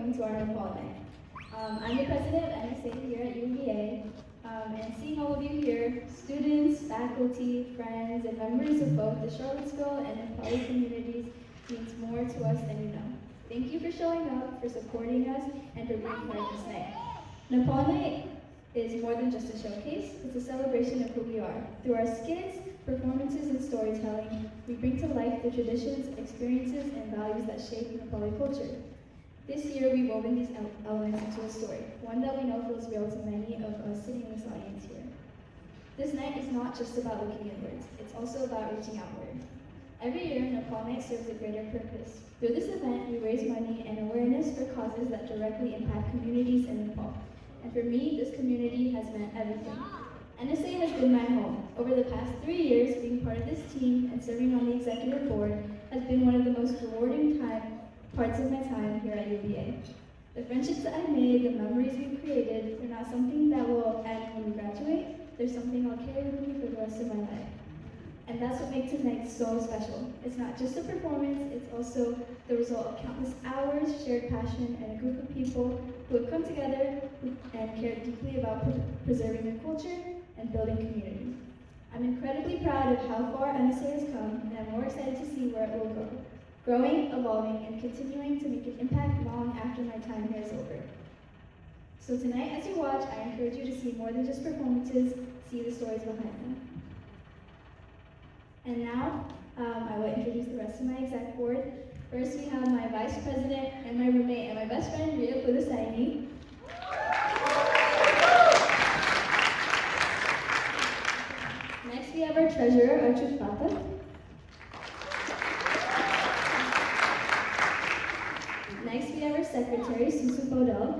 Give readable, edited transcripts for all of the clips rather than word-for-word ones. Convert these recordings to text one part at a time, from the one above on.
coming to our Nepal night. I'm the president of NSA here at UVA, and seeing all of you here, students, faculty, friends, and members of both the Charlottesville and Nepali communities means more to us than you know. Thank you for showing up, for supporting us, and for being part of this night. Nepal Night is more than just a showcase, it's a celebration of who we are. Through our skits, performances, and storytelling, we bring to life the traditions, experiences, and values that shape Nepali culture. This year, we've woven these elements into a story, one that we know feels real to many of us sitting in this audience here. This night is not just about looking inwards, it's also about reaching outward. Every year, Nepal Night serves a greater purpose. Through this event, we raise money and awareness for causes that directly impact communities in Nepal. And for me, this community has meant everything. NSA has been my home. Over the past 3 years, being part of this team and serving on the executive board has been one of the most rewarding parts of my time here at UVA. The friendships that I made, the memories we've created, they're not something that will end when we graduate. They're something I'll carry with me for the rest of my life. And that's what makes tonight so special. It's not just a performance, it's also the result of countless hours, shared passion, and a group of people who have come together and cared deeply about preserving their culture and building community. I'm incredibly proud of how far NSA has come, and I'm more excited to see where it will go. Growing, evolving, and continuing to make an impact long after my time here is over. So tonight, as you watch, I encourage you to see more than just performances, see the stories behind them. And now, I will introduce the rest of my exec board. First, we have my vice president and my roommate and my best friend, Ria Pudasaini. Next, we have our treasurer, Archut Pata. Next, we have our secretary, Susu Bodel.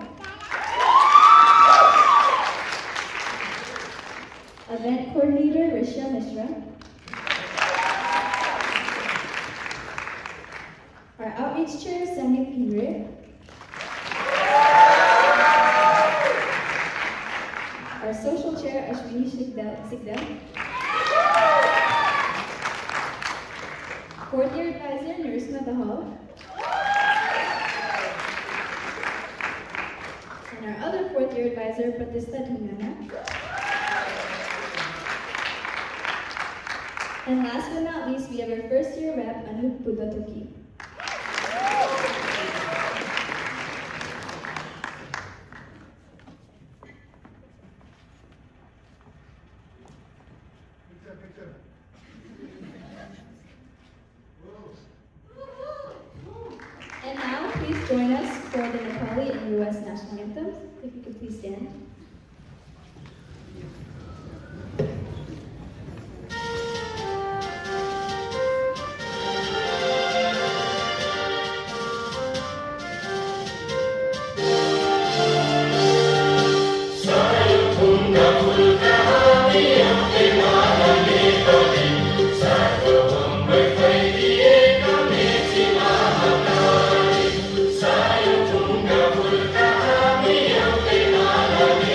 Event coordinator, Rishya Mishra. Our outreach chair, Sandeep Pindre. Our social chair, Ashwini Sigdel. Fourth year advisor, Narisma Dahal. And our other fourth year advisor, Pratista Dhungana. And last but not least, we have our first year rep, Anup Budatoki. And now, please join us for the Nepali and US national anthems. If you could please stand. Sayang tunggal pulkami yang tenang.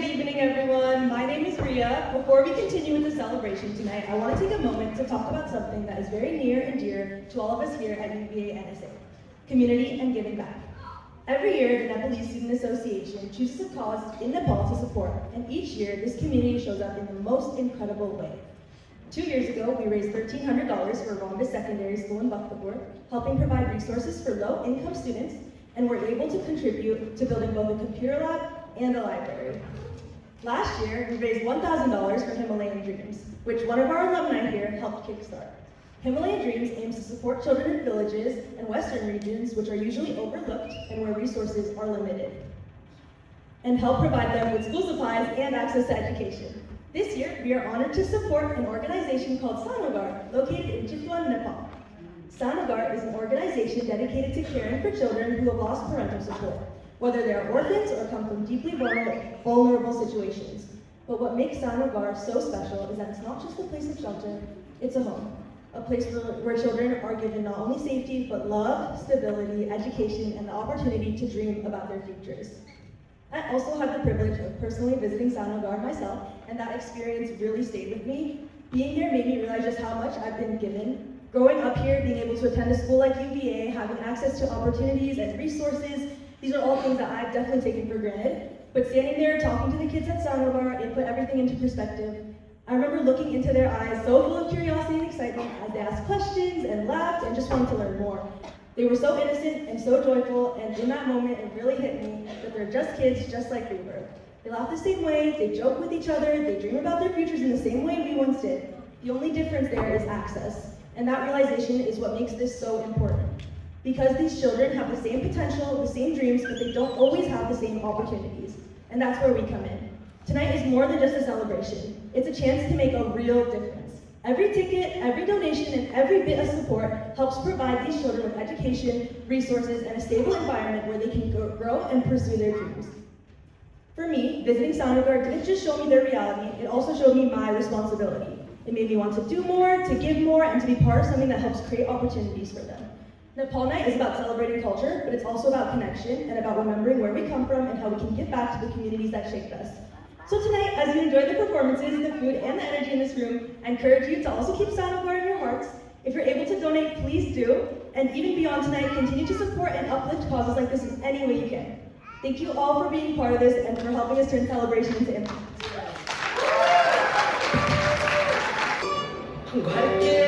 good evening, everyone. My name is Ria. Before we continue with the celebration tonight, I want to take a moment to talk about something that is very near and dear to all of us here at UVA NSA, community and giving back. Every year, the Nepalese Student Association chooses a cause in Nepal to support, and each year, this community shows up in the most incredible way. 2 years ago, we raised $1,300 for Rhombus Secondary School in Bhaktapur, helping provide resources for low-income students, and were able to contribute to building both a computer lab and a library. Last year, we raised $1,000 for Himalayan Dreams, which one of our alumni here helped kickstart. Himalayan Dreams aims to support children in villages and western regions which are usually overlooked and where resources are limited, and help provide them with school supplies and access to education. This year, we are honored to support an organization called Sanagar, located in Chitwan, Nepal. Sanagar is an organization dedicated to caring for children who have lost parental support, whether they are orphans or come from deeply vulnerable situations. But what makes Sanagar so special is that it's not just a place of shelter, it's a home. A place where children are given not only safety, but love, stability, education, and the opportunity to dream about their futures. I also had the privilege of personally visiting Sanagar myself, and that experience really stayed with me. Being there made me realize just how much I've been given. Growing up here, being able to attend a school like UVA, having access to opportunities and resources, these are all things that I've definitely taken for granted. But standing there, talking to the kids at Sanagar, it put everything into perspective. I remember looking into their eyes so full of curiosity and excitement as they asked questions and laughed and just wanted to learn more. They were so innocent and so joyful, and in that moment, it really hit me that they're just kids just like we were. They laugh the same way, they joke with each other, they dream about their futures in the same way we once did. The only difference there is access, and that realization is what makes this so important. Because these children have the same potential, the same dreams, but they don't always have the same opportunities, and that's where we come in. Tonight is more than just a celebration. It's a chance to make a real difference. Every ticket, every donation, and every bit of support helps provide these children with education, resources, and a stable environment where they can grow and pursue their dreams. For me, visiting Sanagar didn't just show me their reality, it also showed me my responsibility. It made me want to do more, to give more, and to be part of something that helps create opportunities for them. Nepal Night is about celebrating culture, but it's also about connection and about remembering where we come from and how we can give back to the communities that shaped us. So tonight, as you enjoy the performances, the food, and the energy in this room, I encourage you to also keep Sanagar in your hearts. If you're able to donate, please do. And even beyond tonight, continue to support and uplift causes like this in any way you can. Thank you all for being part of this and for helping us turn celebration into impact. Hey,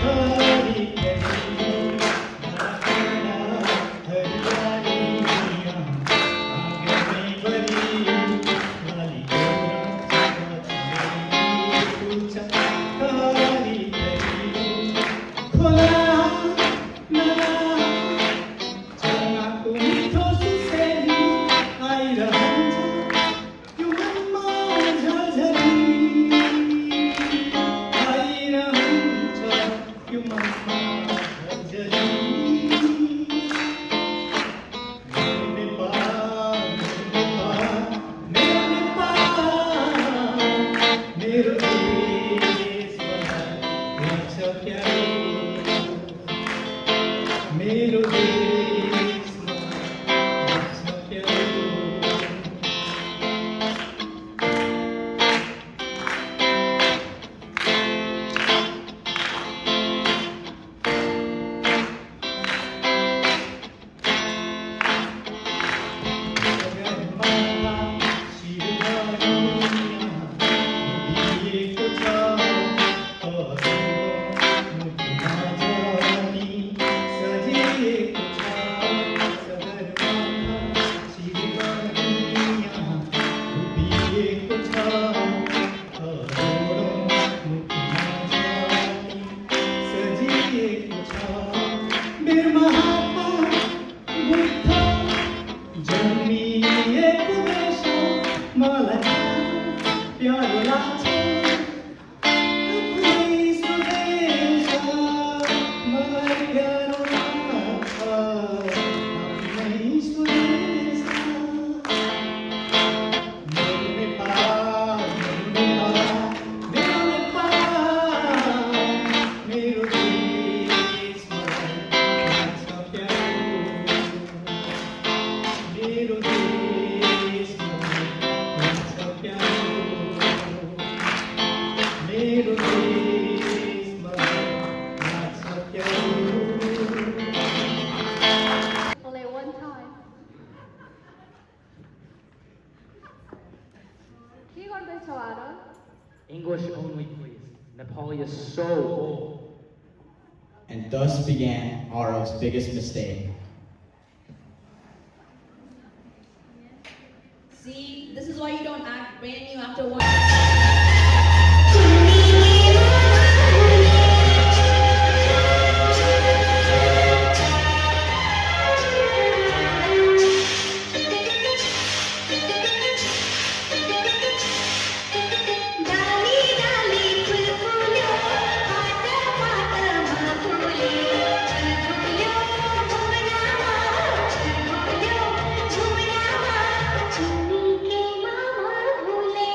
खरी खरी नाना हरियालियाँ आंगन में भरी वाली पूछा खरी खरी खोला ना janganku itu suseni airahanja yuman majajari airahanja yuman majajari mera Nepal mero desh bana pyaro mero desh bana pyaro प्यारो लाग्छ आफ्नै स्वदेश मलाई प्यारो लाग्छ आफ्नै स्वदेश मेरो नेपाल मेरो देश मलाई लाग्छ प्यारो मेरो देश मलाई लाग्छ प्यारो मेरो देशमा लाग्छ प्यारो Only one time. के गर्दैछौ Aarav? English only, please. Nepali is so old. And thus began Arav's biggest mistake. See, this is why you don't act brand new after one. डाली डाली फूल फूलो पात पात मा फूले झुल्यो झुमरामा झुल्यो झुमरामा चुन्नी के मामा भूले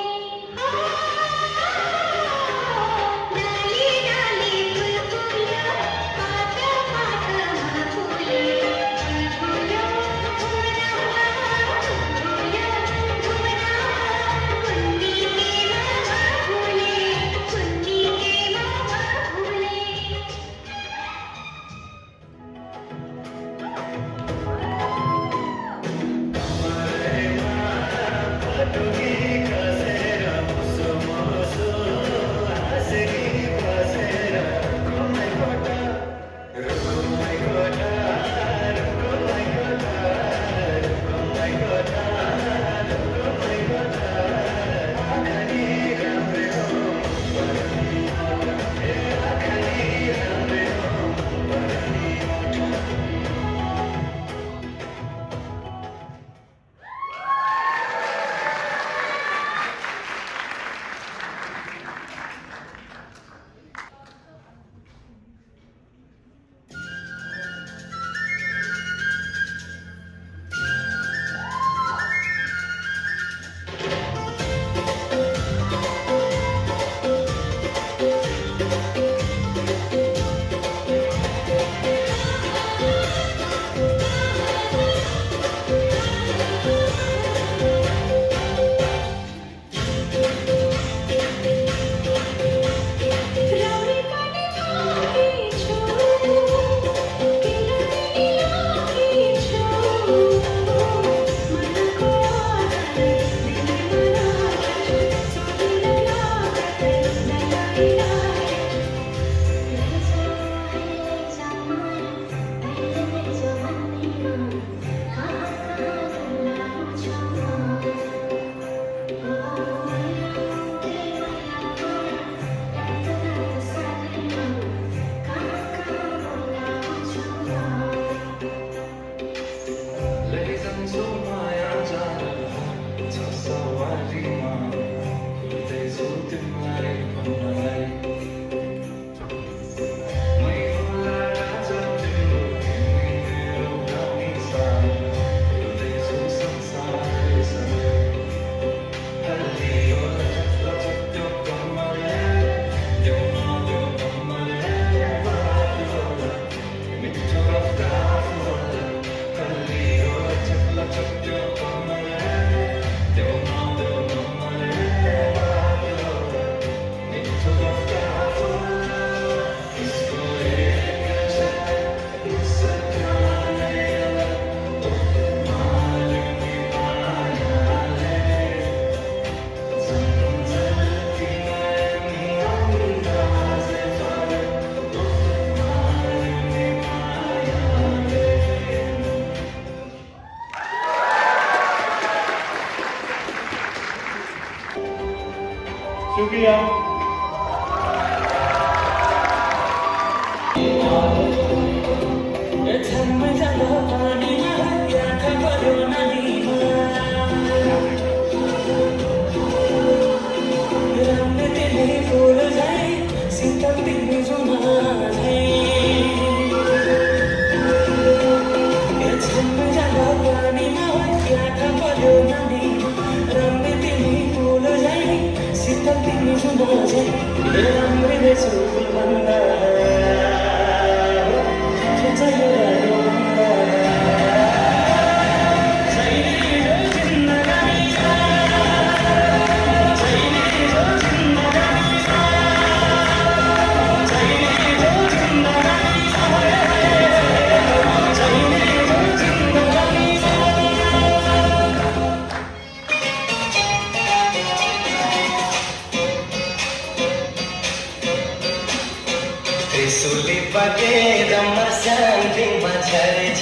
त्रिशूली पगेर मस्याङमा झरेछ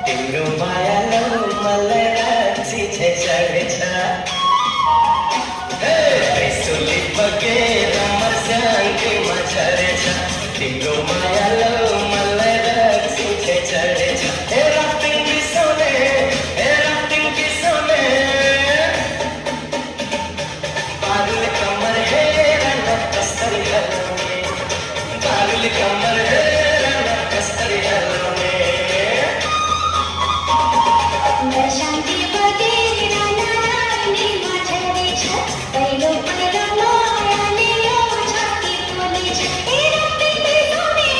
तिम्रो मायालो मलाई राक्षी चढेछ त्रिशूली पगेर मस्याङमा झरेछ तिम्रो मायालो मलाई राक्षी चढेछ हे राफ्टिङ किसोले पारुले कमर हेर न कसरी हल्लाउने पारुले कमर हेर न कसरी हल्लाउने शान्ति बगेर नानीमा झरेछ पहिलो पहिलो मायाले यो छाती पोलेछ हे राफ्टिङ बिर्सने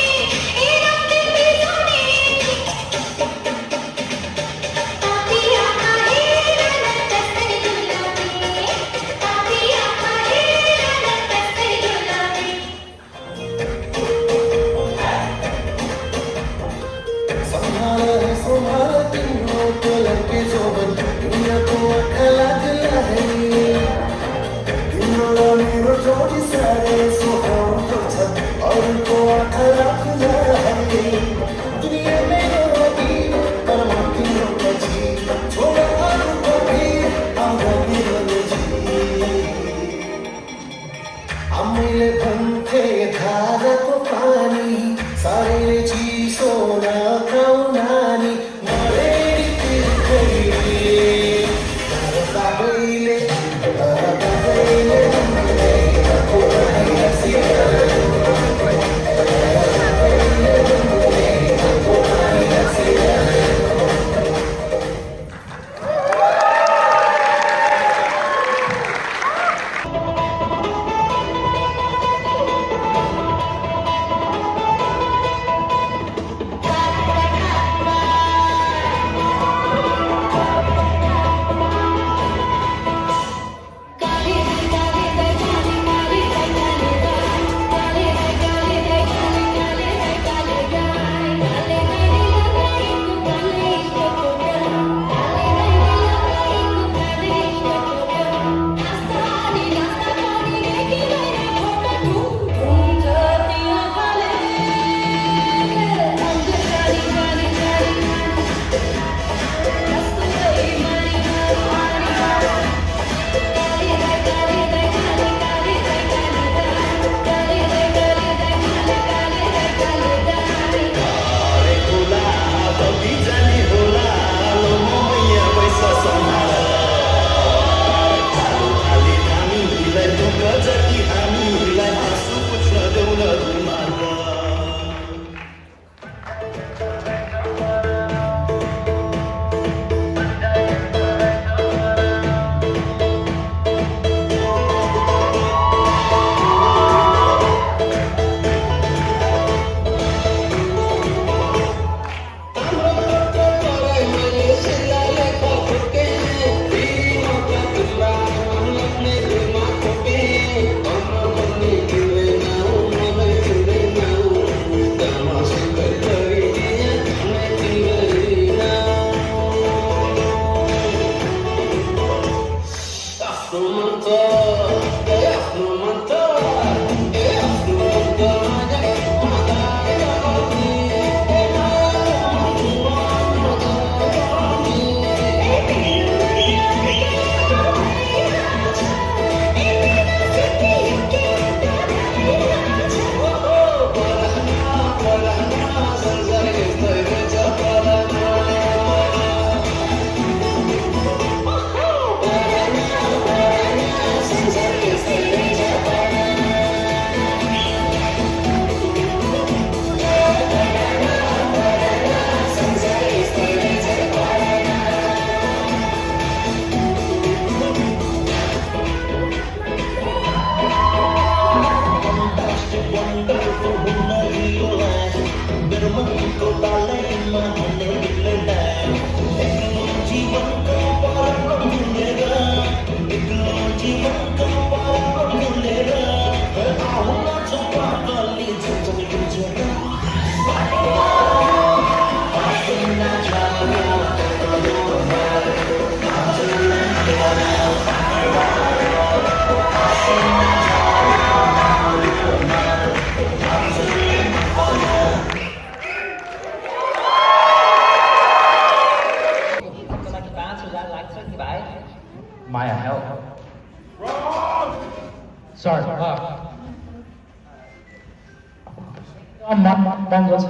महँगो छ।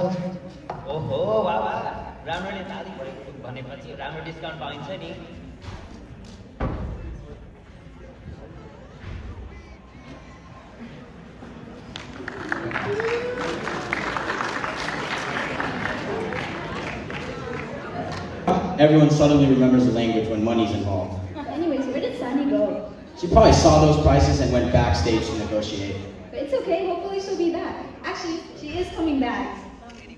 ओहो बाबा राम्ररी ताली परेको भनेपछि राम्रो डिस्काउन्ट पाइन्छ नि। Everyone suddenly remembers the language when money's involved. Anyways, where did Sunny go? She probably saw those prices and went backstage to negotiate. But it's okay, hopefully she'll be back. Actually, she is coming back.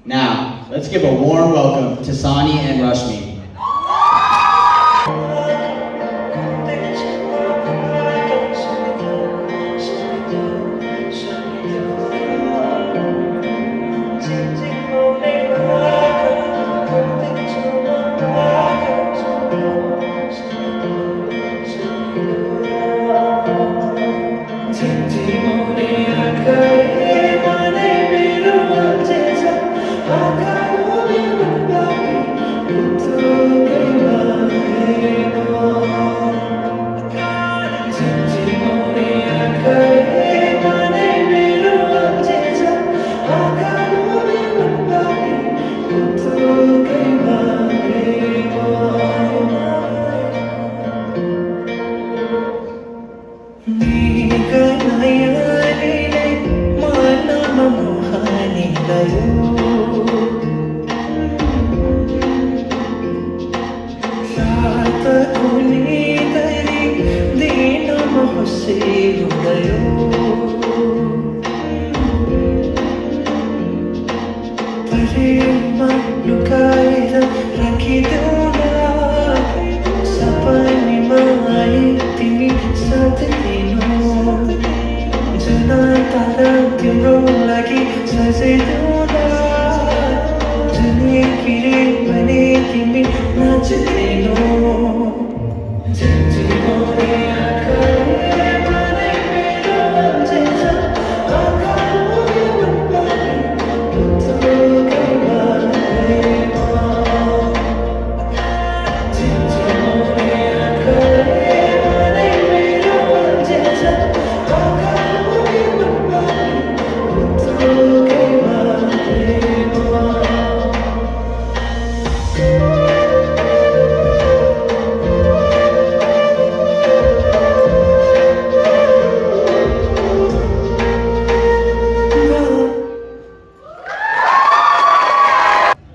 Now, let's give a warm welcome to Sani and Rashmi.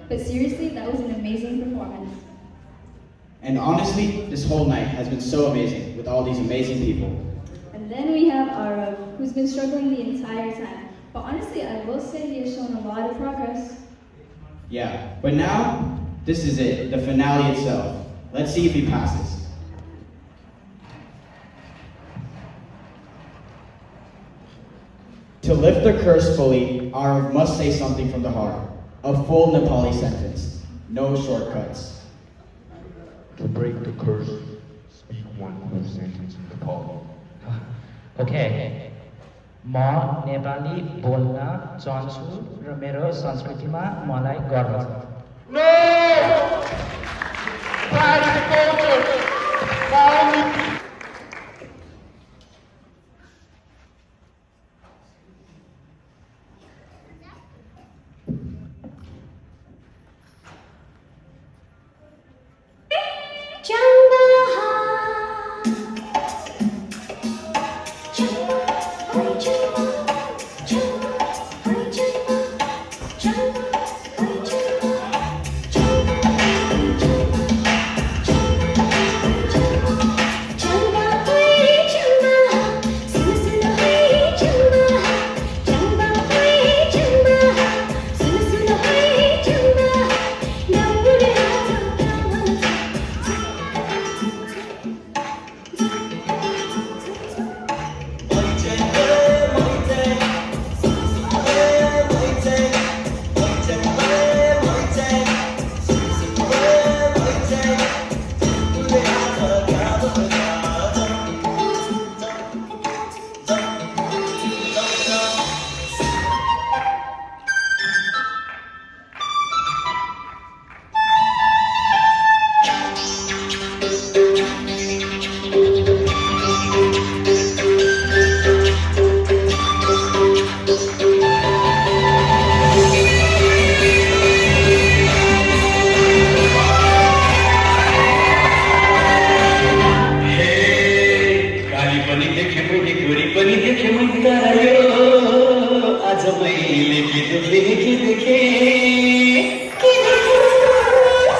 But seriously, that was an amazing performance. And honestly, this whole night has been so amazing with all these amazing people. And then we have Arav, who's been struggling the entire time. But honestly, I will say he has shown a lot of progress. Yeah, but now, this is it, the finale itself. Let's see if he passes. To lift the curse fully, Arav must say something from the heart. A full Nepali sentence. No shortcuts. To break the curse, speak one full sentence in Nepali. Okay म नेपाली बोल्न चाहन्छु र मेरो संस्कृतिमा मलाई गर्व छ। Chamba,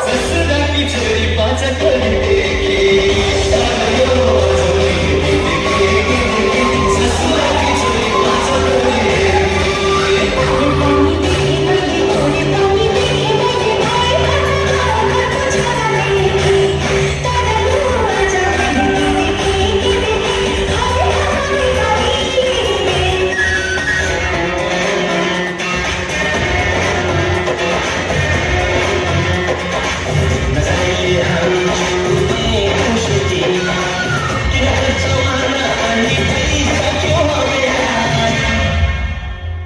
ससुरा की छोरी पाँच थोड़ी देखे ससुरा की छोरी पाँच थोड़ी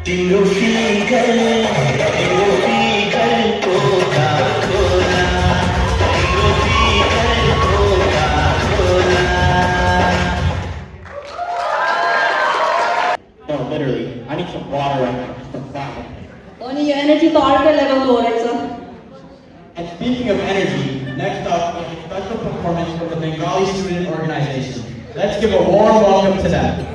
तिम्रो फिगर कोका कोला तिम्रो figure Coca Cola No, literally. I need some water right now. Some cloud. अनि यो एनर्जी त अर्कै लेभलको हो रहेछ. And speaking of energy, next up is a special performance from the Bengali Student Organization. Let's give a warm welcome to them.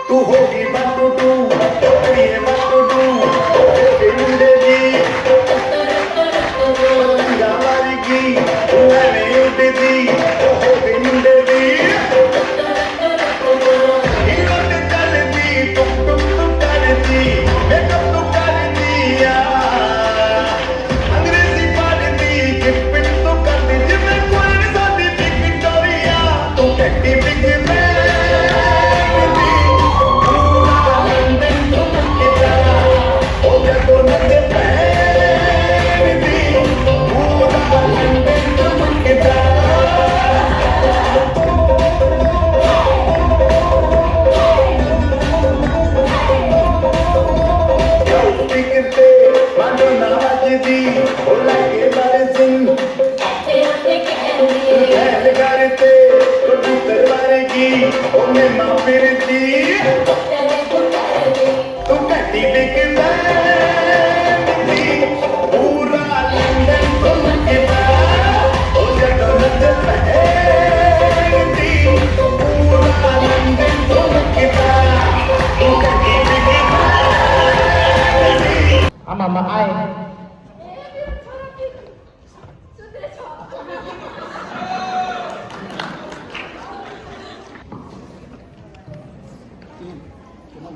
तू होगी बाटू ये बाटू मुंडे दी पतंगा मारेगी मैंने उड़ दी होगी मुंडे दी हीरो ते चल दी तुम कर दी मेकअप तो कर दिया अंग्रेजी पढ़ दी गिफ्ट तो कर दी जिम्मे कोई सादी बिग विक्टोरिया तो कैटी बिग में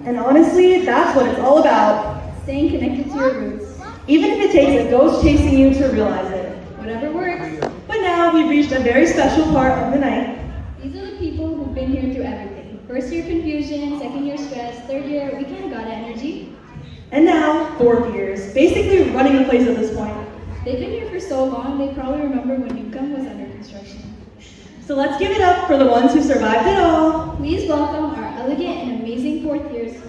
And honestly, that's what it's all about. Staying connected to your roots. Even if it takes a ghost chasing you to realize it. Whatever works. But now we've reached a very special part of the night. These are the people who've been here through everything. First year confusion, second year stress, third year, we kind of got energy. And now, 4th years, basically running the place at this point. They've been here for so long, they probably remember when Newcomb was under construction. So let's give it up for the ones who survived it all. Please welcome our elegant and amazing 4th years.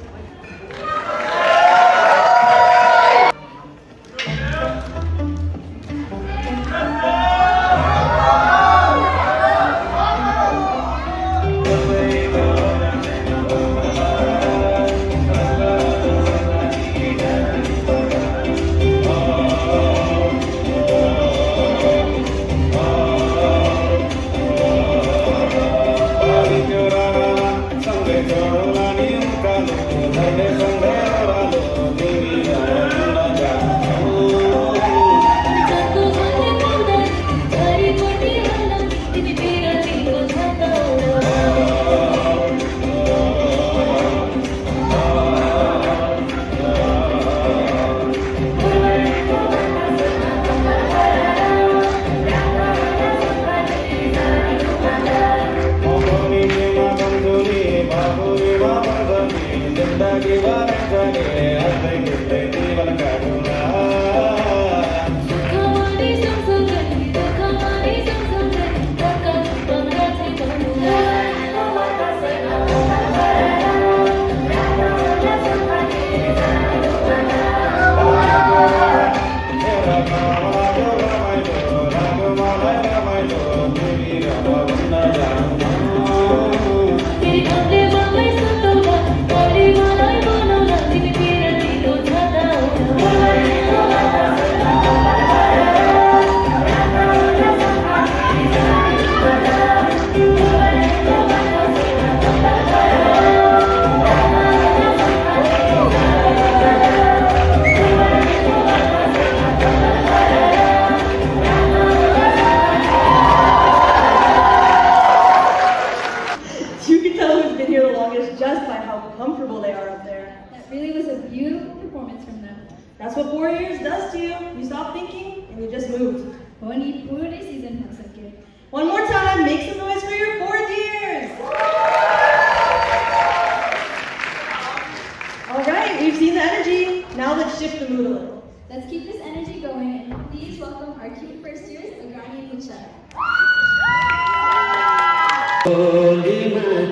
You can tell who's been here the longest just by how comfortable they are up there. That really was a beautiful performance from them. That's what 4 years does to you. You stop thinking and you just move. Pony puri season bhag sake. One more time, make some noise for your 4th years. All right, we've seen the energy. Now let's shift the mood a little. Let's keep this energy going and please welcome our cute first years, Agrani and Lucia.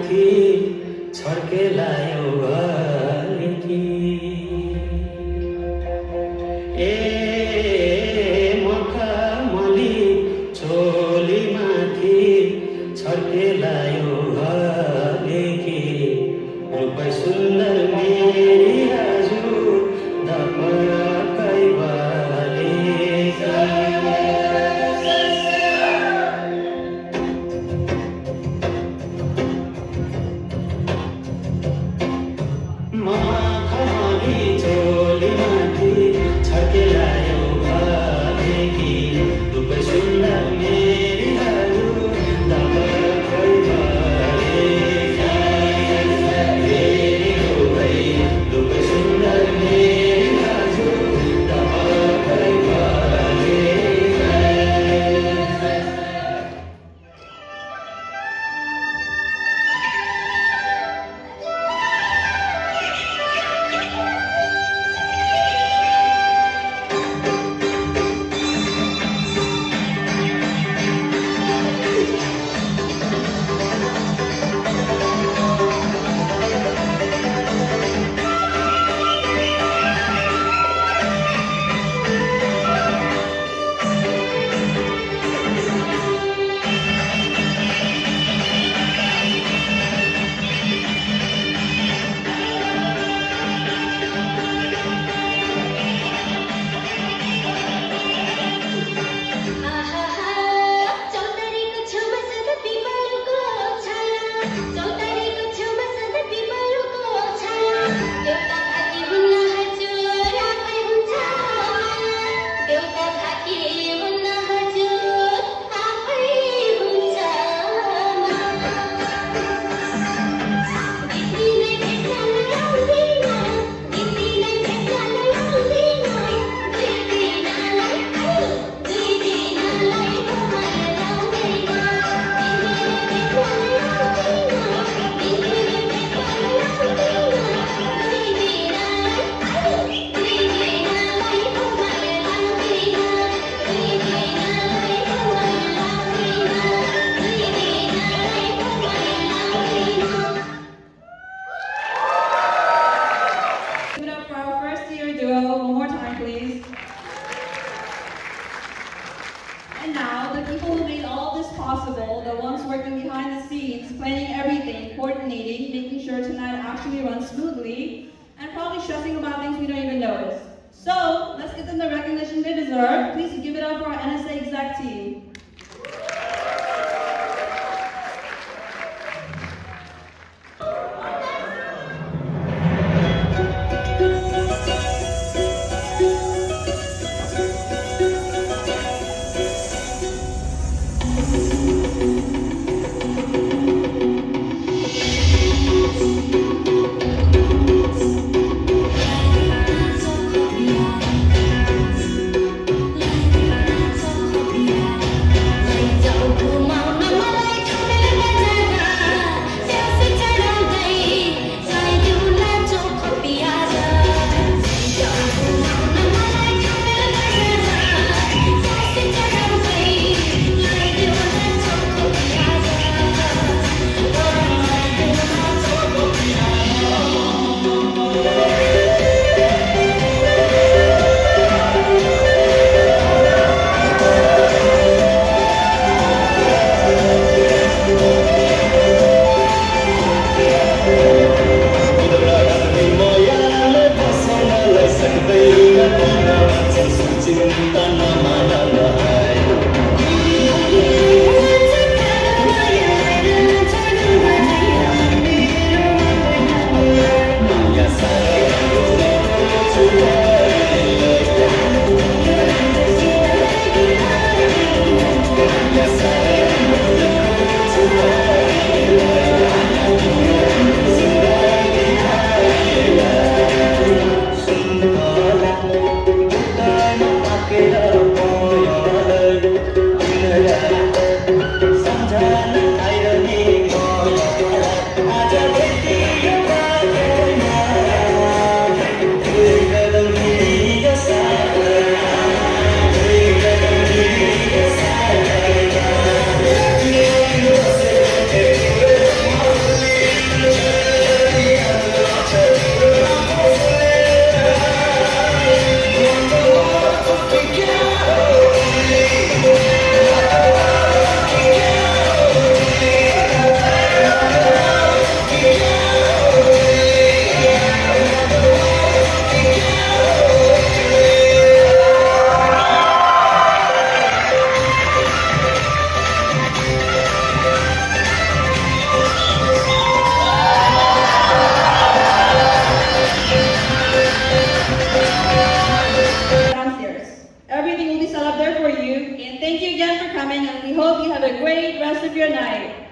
माथि छर्केलायो अलिकि ए मखमली चोली माथि छर्केलायो अलिकि रूप सुन्दर मेरी हजुर दपकै बालिका And now, the people who made all this possible, the ones working behind the scenes, planning everything, coordinating, making sure tonight actually runs smoothly, and probably stressing about things we don't even notice. So, let's give them the recognition they deserve. Please give it up for our NSA exec team. Thank you again for coming, and we hope you have a great rest of your night.